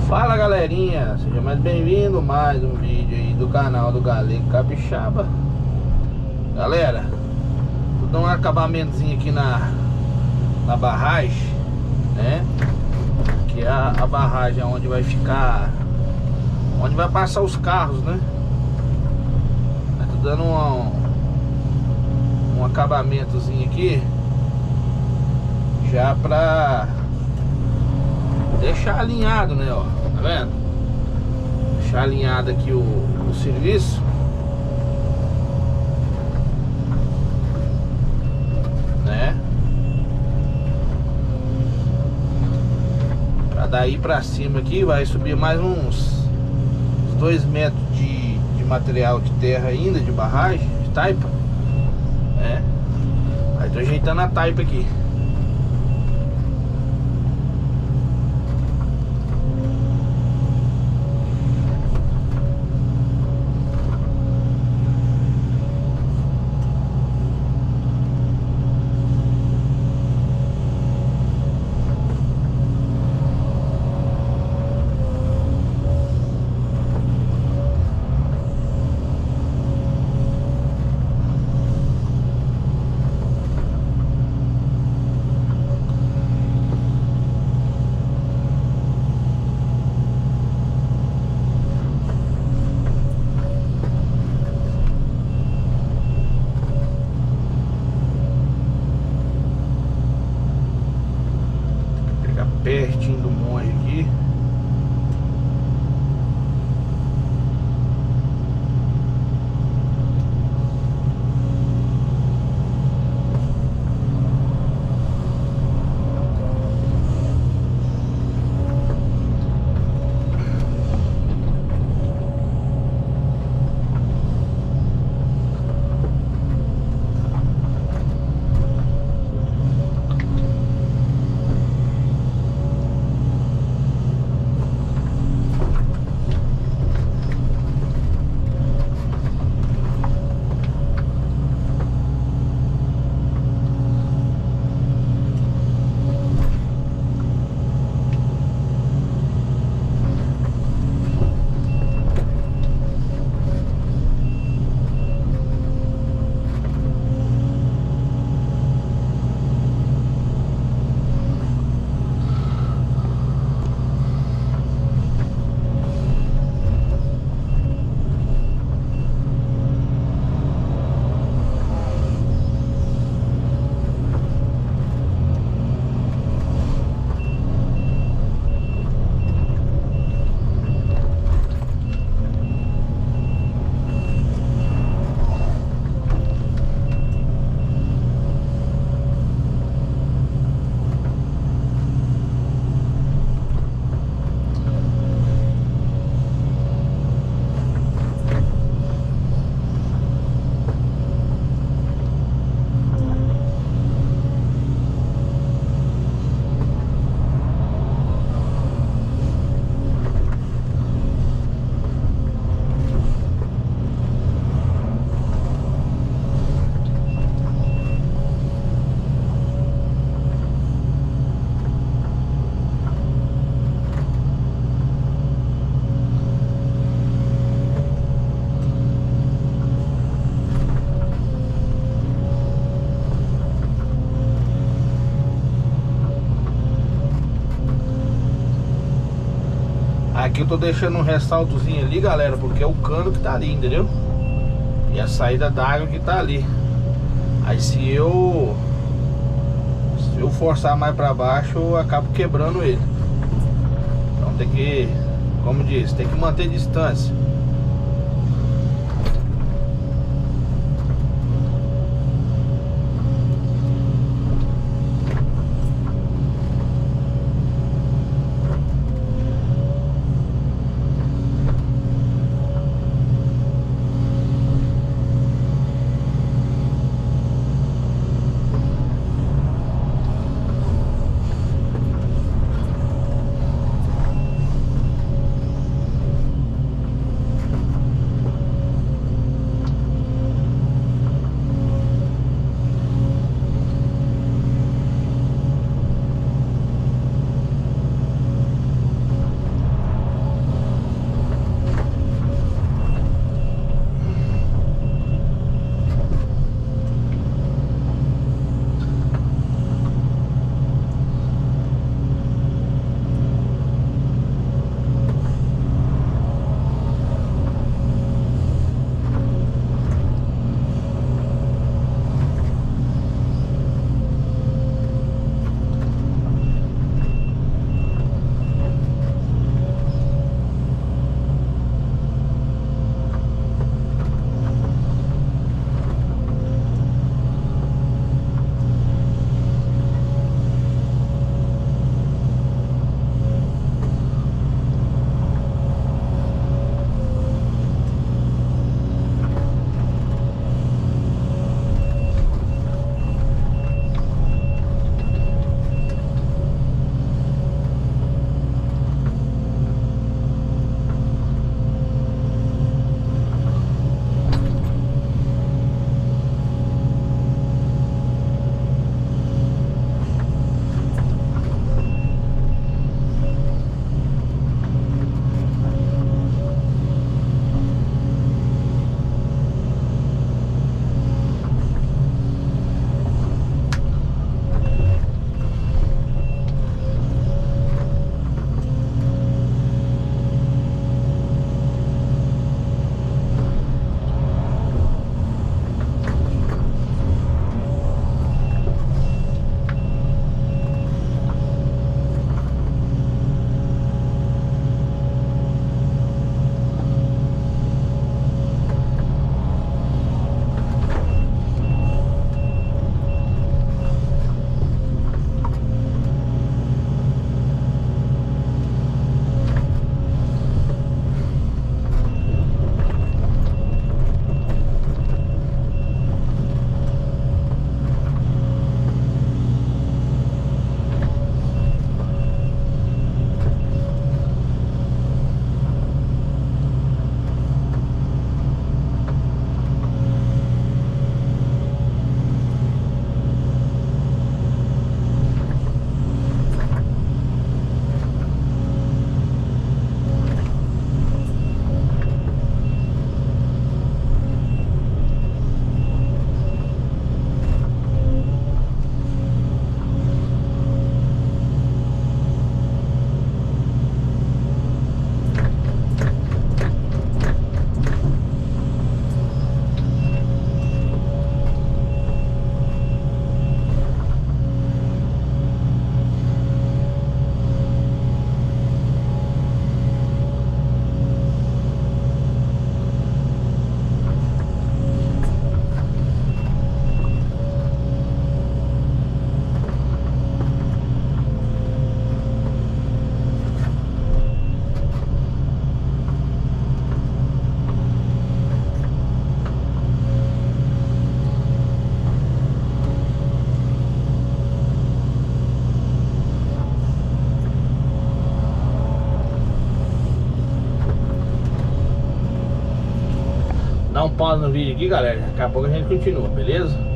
Fala galerinha, seja mais bem-vindo a mais um vídeo aí do canal do Galego Capixaba. Galera, vou dar um acabamentozinho aqui na barragem, né? Que é a barragem onde vai ficar, onde vai passar os carros, né? Eu tô dando um acabamentozinho aqui já pra deixar alinhado, né, ó, tá vendo? Deixar alinhado aqui o serviço, né? Pra daí pra cima aqui vai subir mais uns 2 metros de material de terra ainda, de barragem, de taipa, né? Aí tô ajeitando a taipa aqui. Pertinho do monte aqui. Aqui eu tô deixando um ressaltozinho ali, galera, porque é o cano que tá ali, entendeu? E a saída d'água que tá ali. Aí se eu forçar mais pra baixo, eu acabo quebrando ele. Então tem que, como diz, tem que manter distância. um pause no vídeo aqui, galera. Daqui a pouco a gente continua, beleza?